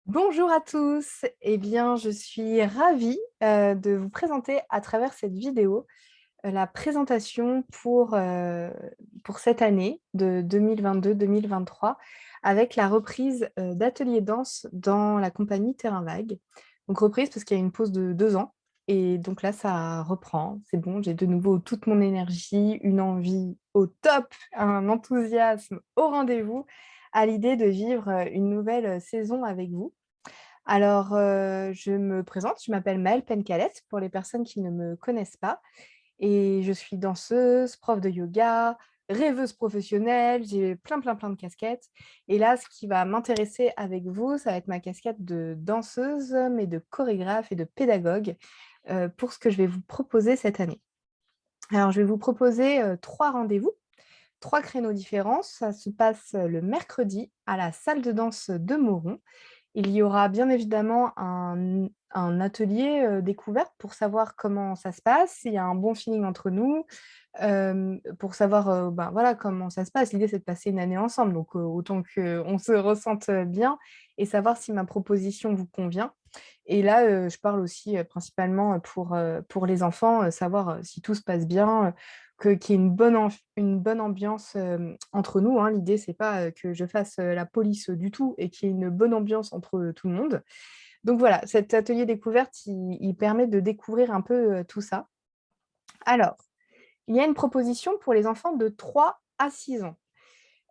Bonjour à tous, eh bien je suis ravie de vous présenter à travers cette vidéo la présentation pour cette année de 2022-2023 avec la reprise d'ateliers danse dans la compagnie Terrain Vague. Donc reprise parce qu'il y a une pause de 2 ans et donc là ça reprend, c'est bon, j'ai de nouveau toute mon énergie, une envie au top, un enthousiasme au rendez-vous à l'idée de vivre une nouvelle saison avec vous. Alors, je me présente, je m'appelle Maëlle Pencalette pour les personnes qui ne me connaissent pas et je suis danseuse, prof de yoga, rêveuse professionnelle, j'ai plein, plein, plein de casquettes et là, ce qui va m'intéresser avec vous, ça va être ma casquette de danseuse, mais de chorégraphe et de pédagogue, pour ce que je vais vous proposer cette année. Alors, je vais vous proposer, 3 rendez-vous, 3 créneaux différents. Ça se passe, le mercredi à la salle de danse de Moron. Il y aura bien évidemment un atelier, découverte pour savoir comment ça se passe, s'il y a un bon feeling entre nous, pour savoir, ben, voilà, comment ça se passe. L'idée, c'est de passer une année ensemble, donc autant qu'on se ressente, bien et savoir si ma proposition vous convient et là, je parle aussi, principalement, pour les enfants, savoir, si tout se passe bien, que qu'il y ait une bonne ambiance, entre nous, hein. L'idée, c'est pas, que je fasse, la police, du tout et qu'il y ait une bonne ambiance entre, tout le monde. Donc voilà, cet atelier découverte, il permet de découvrir un peu, tout ça. Alors, il y a une proposition pour les enfants de 3 à 6 ans.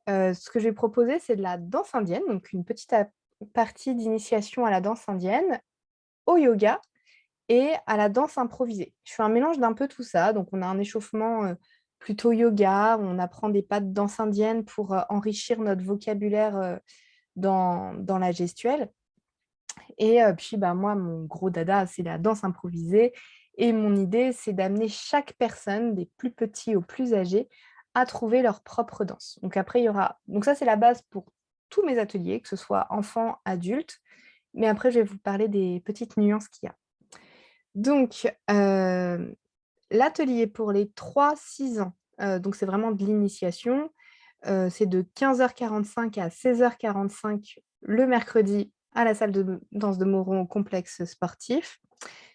Ce que je vais proposer, c'est de la danse indienne, donc une petite partie d'initiation à la danse indienne, au yoga et à la danse improvisée. Je fais un mélange d'un peu tout ça, donc on a un échauffement, plutôt yoga, on apprend des pas de danse indienne pour, enrichir notre vocabulaire, dans la gestuelle et puis, bah, moi, mon gros dada, c'est la danse improvisée et mon idée, c'est d'amener chaque personne, des plus petits aux plus âgés, à trouver leur propre danse. Donc après, il y aura donc ça, c'est la base pour tous mes ateliers, que ce soit enfants, adultes, mais après, je vais vous parler des petites nuances qu'il y a. Donc, l'atelier pour les 3-6 ans, donc c'est vraiment de l'initiation, c'est de 15h45 à 16h45 le mercredi à la salle de danse de Moron au complexe sportif.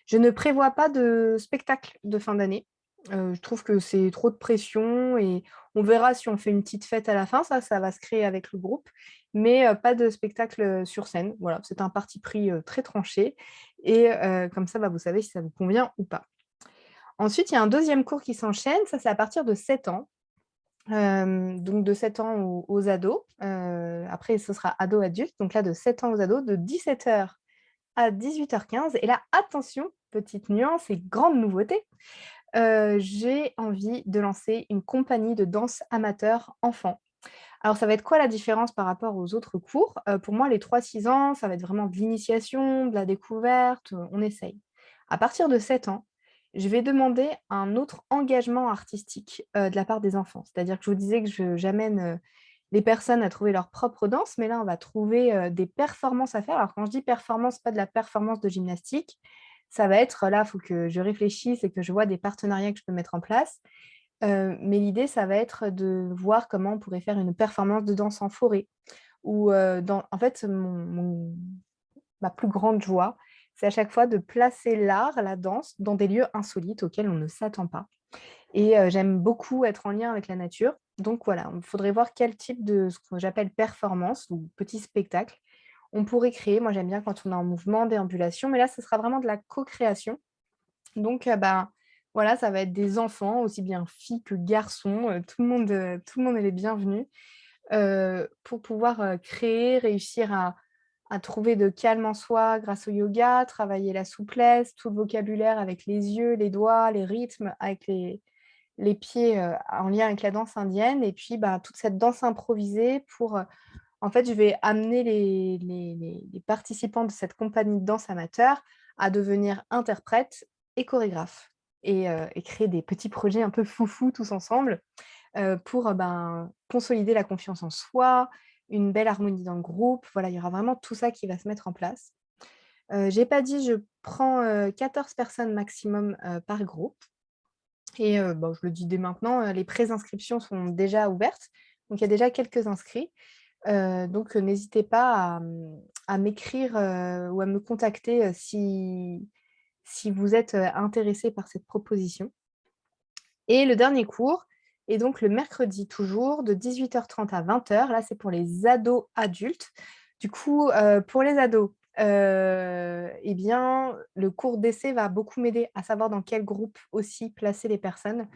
Je ne prévois pas de spectacle de fin d'année. Je trouve que c'est trop de pression et on verra si on fait une petite fête à la fin, ça va se créer avec le groupe, mais pas de spectacle, sur scène. Voilà, c'est un parti pris, très tranché et comme ça, bah, vous savez si ça vous convient ou pas. Ensuite, il y a un deuxième cours qui s'enchaîne, ça c'est à partir de 7 ans, donc de 7 ans aux ados. Après ce sera ado-adulte, donc là de 7 ans aux ados, de 17h à 18h15 et là attention, petite nuance et grande nouveauté, j'ai envie de lancer une compagnie de danse amateur enfant. Alors ça va être quoi la différence par rapport aux autres cours? Pour moi les 3-6 ans, ça va être vraiment de l'initiation, de la découverte, on essaye. À partir de 7 ans, je vais demander un autre engagement artistique, de la part des enfants. C'est-à-dire que je vous disais que j'amène, les personnes à trouver leur propre danse, mais là on va trouver, des performances à faire. Alors quand je dis performance, pas de la performance de gymnastique, ça va être là, il faut que je réfléchisse et que je vois des partenariats que je peux mettre en place. Mais l'idée, ça va être de voir comment on pourrait faire une performance de danse en forêt ou, en fait, ma plus grande joie, c'est à chaque fois de placer l'art, la danse, dans des lieux insolites auxquels on ne s'attend pas et j'aime beaucoup être en lien avec la nature. Donc voilà, il faudrait voir quel type de ce que j'appelle performance ou petit spectacle on pourrait créer. Moi, j'aime bien quand on est en mouvement, déambulation, mais là, ce sera vraiment de la co-création. Donc, bah, voilà, ça va être des enfants, aussi bien filles que garçons, tout le monde est les bienvenus, pour pouvoir, créer, réussir à trouver de calme en soi grâce au yoga, travailler la souplesse, tout le vocabulaire avec les yeux, les doigts, les rythmes, avec les pieds, en lien avec la danse indienne et puis, bah, toute cette danse improvisée pour, en fait, je vais amener les participants de cette compagnie de danse amateur à devenir interprètes et chorégraphes et créer des petits projets un peu foufou tous ensemble, pour, ben, consolider la confiance en soi, une belle harmonie dans le groupe. Voilà, il y aura vraiment tout ça qui va se mettre en place. J'ai pas dit, je prends, 14 personnes maximum, par groupe et bon, je le dis dès maintenant, les préinscriptions sont déjà ouvertes, donc il y a déjà quelques inscrits. Donc n'hésitez pas à m'écrire, ou à me contacter, si vous êtes, intéressé par cette proposition. Et le dernier cours est donc le mercredi toujours de 18h30 à 20h. Là, c'est pour les ados adultes. Du coup, pour les ados, eh bien, le cours d'essai va beaucoup m'aider à savoir dans quel groupe aussi placer les personnes.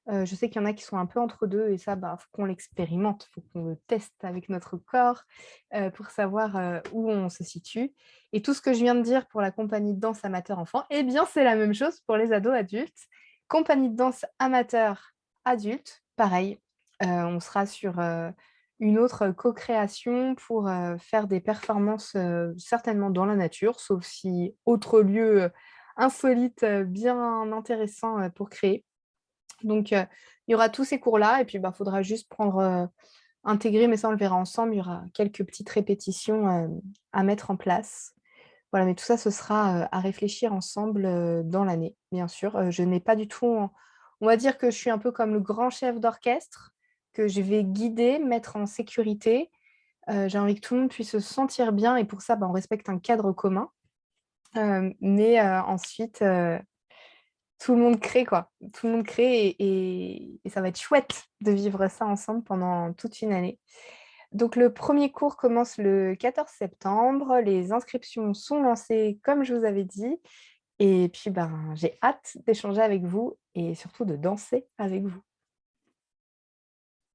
Je sais qu'il y en a qui sont un peu entre 2 et ça, bah, faut qu'on l'expérimente, faut qu'on le teste avec notre corps, pour savoir, où on se situe et tout ce que je viens de dire pour la compagnie de danse amateur enfant, eh bien, c'est la même chose pour les ados adultes. Compagnie de danse amateur adulte, pareil, on sera sur, une autre co-création pour, faire des performances, certainement dans la nature, sauf si autre lieu, insolite, bien intéressant, pour créer. Donc, il y aura tous ces cours-là et puis, bah, faudra juste prendre, intégrer, mais ça, on le verra ensemble. Il y aura quelques petites répétitions, à mettre en place. Voilà, mais tout ça, ce sera, à réfléchir ensemble, dans l'année, bien sûr. Je n'ai pas du tout on va dire que je suis un peu comme le grand chef d'orchestre que je vais guider, mettre en sécurité. J'ai envie que tout le monde puisse se sentir bien et pour ça, bah, on respecte un cadre commun. Mais, ensuite, tout le monde crée, quoi. Tout le monde crée et ça va être chouette de vivre ça ensemble pendant toute une année. Donc le premier cours commence le 14 septembre. Les inscriptions sont lancées comme je vous avais dit et puis, ben, j'ai hâte d'échanger avec vous et surtout de danser avec vous.